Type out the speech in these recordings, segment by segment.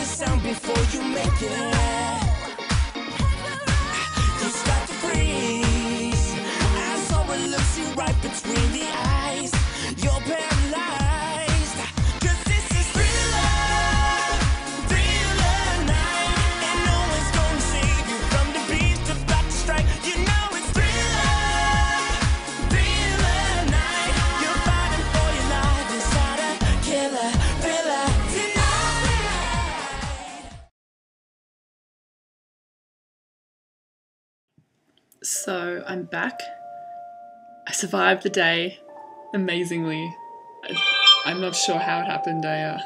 the sound before you make it. You start to freeze as someone looks you right between the eyes. You're paralyzed, 'cause this is thriller, thriller night, and no one's gonna save you from the beast about to strike. You know it's thriller, thriller night. You're fighting for your life inside a killer thriller tonight. So I'm back. I survived the day amazingly. I'm not sure how it happened. I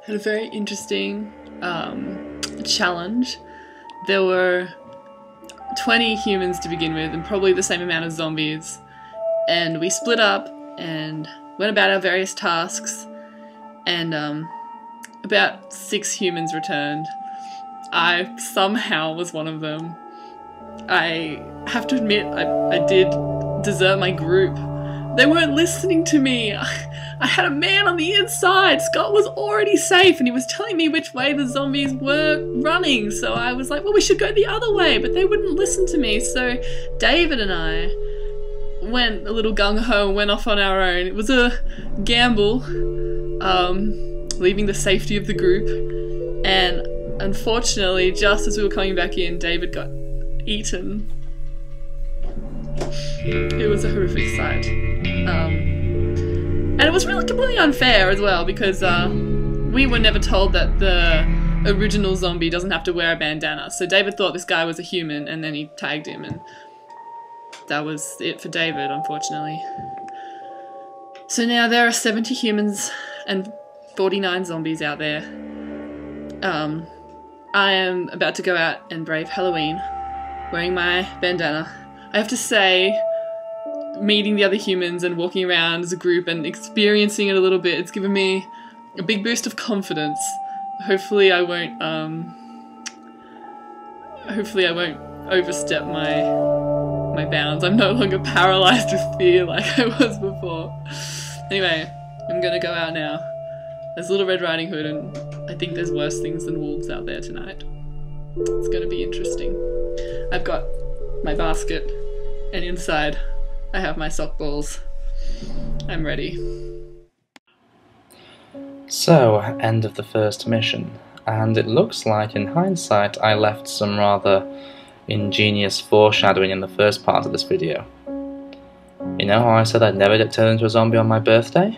had a very interesting challenge. There were 20 humans to begin with and probably the same amount of zombies, and we split up and went about our various tasks, and about 6 humans returned. I somehow was one of them. I have to admit, I did desert my group. They weren't listening to me. I had a man on the inside. Scott was already safe and he was telling me which way the zombies were running. So I was like, well, we should go the other way, but they wouldn't listen to me. So David and I went a little gung-ho and went off on our own. It was a gamble, leaving the safety of the group. And unfortunately, just as we were coming back in, David got eaten. It was a horrific sight. And it was really completely unfair as well, because we were never told that the original zombie doesn't have to wear a bandana. So David thought this guy was a human, and then he tagged him, and that was it for David, unfortunately. So now there are 70 humans and 49 zombies out there. I am about to go out and brave Halloween, wearing my bandana. I have to say, meeting the other humans and walking around as a group and experiencing it a little bit, it's given me a big boost of confidence. Hopefully I won't overstep my bounds. I'm no longer paralyzed with fear like I was before. Anyway, I'm gonna go out now. There's Little Red Riding Hood, and I think there's worse things than wolves out there tonight. It's gonna be interesting. I've got my basket, and inside I have my sock balls. I'm ready. So, end of the first mission, and it looks like in hindsight I left some rather ingenious foreshadowing in the first part of this video. You know how I said I'd never get turned into a zombie on my birthday?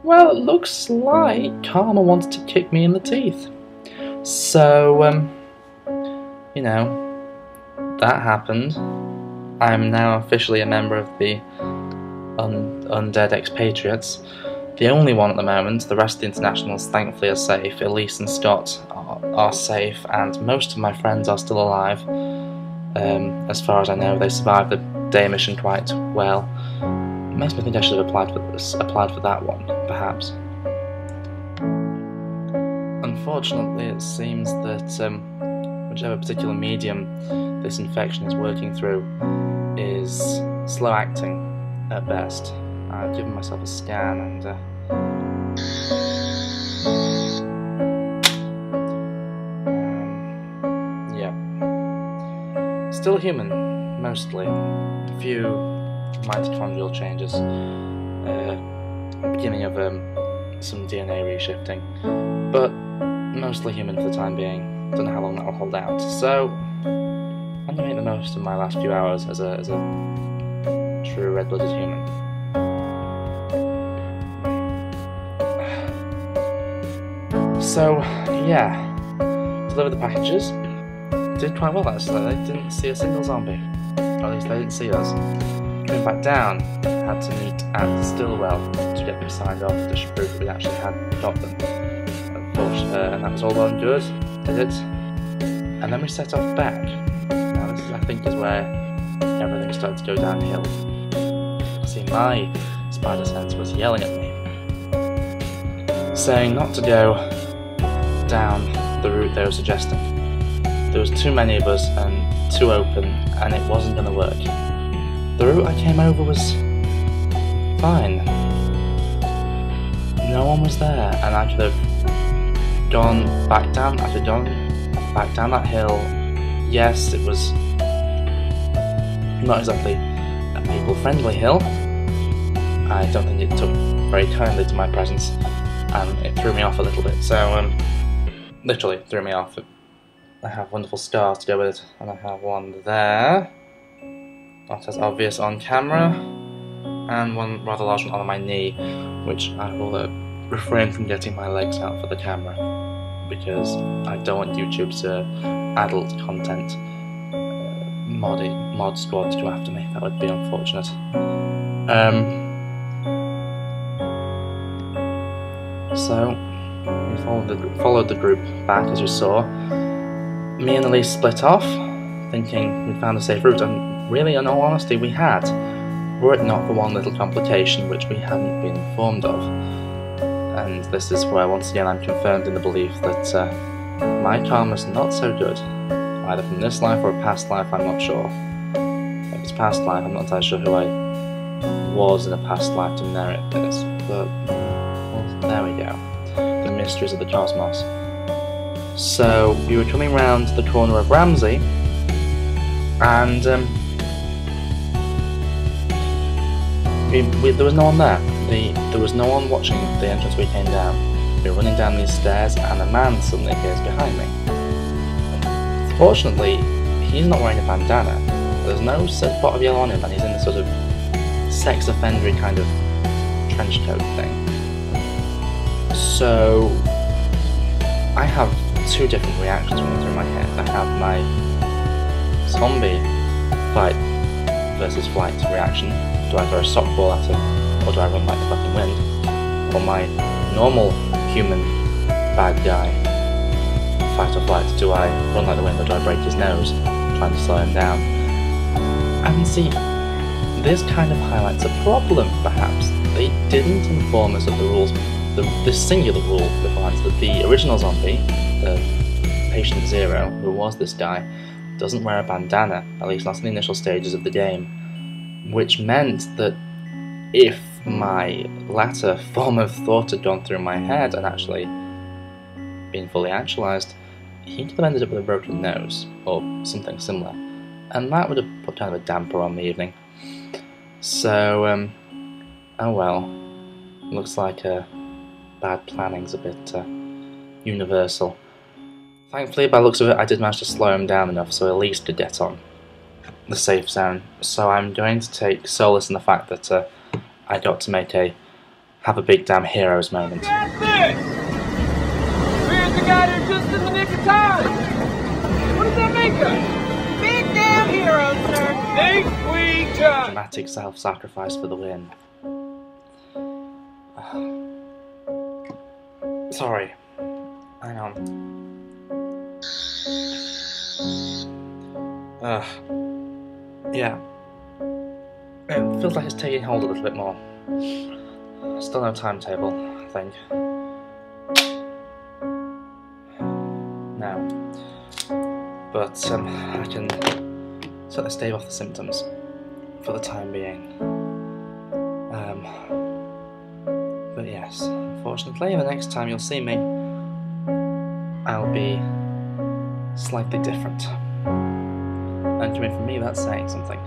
Well, it looks like Karma wants to kick me in the teeth. So, you know, that happened. I'm now officially a member of the Undead Expatriates. The only one at the moment. The rest of the internationals thankfully are safe. Elise and Scott are safe, and most of my friends are still alive. As far as I know, they survived the day mission quite well. It makes me think I should have applied for that one, perhaps. Unfortunately, it seems that whichever particular medium this infection is working through is slow acting at best. I've given myself a scan and yeah, still human mostly. A few mitochondrial changes, beginning of some DNA reshifting, but mostly human for the time being. Don't know how long that will hold out. So I'm gonna make the most of my last few hours as a true red-blooded human. So yeah, delivered the packages. Did quite well actually. They didn't see a single zombie, or at least they didn't see us. Going back down, had to meet at Stillwell to get them signed off to prove that we actually had got them. And that was all well and good. Did it, and then we set off back. Now this is, I think, is where everything started to go downhill. See, my spider sense was yelling at me, saying not to go down the route they were suggesting. There was too many of us and too open, and it wasn't going to work. The route I came over was fine. no one was there, and I could have gone back down. I could have gone back down that hill. Yes, it was not exactly a people-friendly hill. I don't think it took very kindly to my presence, and it threw me off a little bit. So, literally threw me off. I have wonderful scars to go with it, and I have one there, not as obvious on camera, and one rather large one on my knee, which I will refrain from getting my legs out for the camera, because I don't want YouTube's adult content mod squad to go after me. That would be unfortunate. So we followed the group back, as you saw. Me and Elise split off, thinking we'd found a safe route, and really, in all honesty, we had, were it not for one little complication which we hadn't been informed of. And this is where, once again, I'm confirmed in the belief that my karma's not so good, either from this life or a past life. I'm not sure. If it's past life, I'm not entirely sure who I was in a past life to merit this, but well, there we go. The mysteries of the cosmos. So we were coming round the corner of Ramsey, and there was no one there. There was no one watching the entrance we came down. We were running down these stairs, and a man suddenly appears behind me. Fortunately, he's not wearing a bandana. There's no spot of yellow on him, and he's in this sort of sex offendery kind of trench coat thing. So I have two different reactions running through my head. I have my zombie fight versus flight reaction. Do I throw a sock ball at him, or do I run like the fucking wind? Or my normal human bad guy fight or flight, do I run like the wind, or do I break his nose, trying to slow him down? And see, this kind of highlights a problem, perhaps. They didn't inform us of the rules, this singular rule beforehand, that the original zombie, the Patient Zero, who was this guy, doesn't wear a bandana, at least not in the initial stages of the game, which meant that if my latter form of thought had gone through my head and actually been fully actualized, he could have ended up with a broken nose, or something similar, and that would have put kind of a damper on the evening. So, oh well, looks like bad planning's a bit universal. Thankfully, by the looks of it, I did manage to slow him down enough so Elise could get on the safe zone. So I'm going to take solace in the fact that I got to have a big damn heroes moment. That's it! Where's the guy there just in the nick of time? What does that make us? Big damn heroes, sir! Think we got Dramatic self-sacrifice for the win. Sorry. Hang on. Yeah. It feels like it's taking hold a little bit more. Still no timetable, I think. No. But I can certainly stave off the symptoms for the time being. But yes, unfortunately, the next time you'll see me, I'll be slightly different. And coming from me, that's saying something.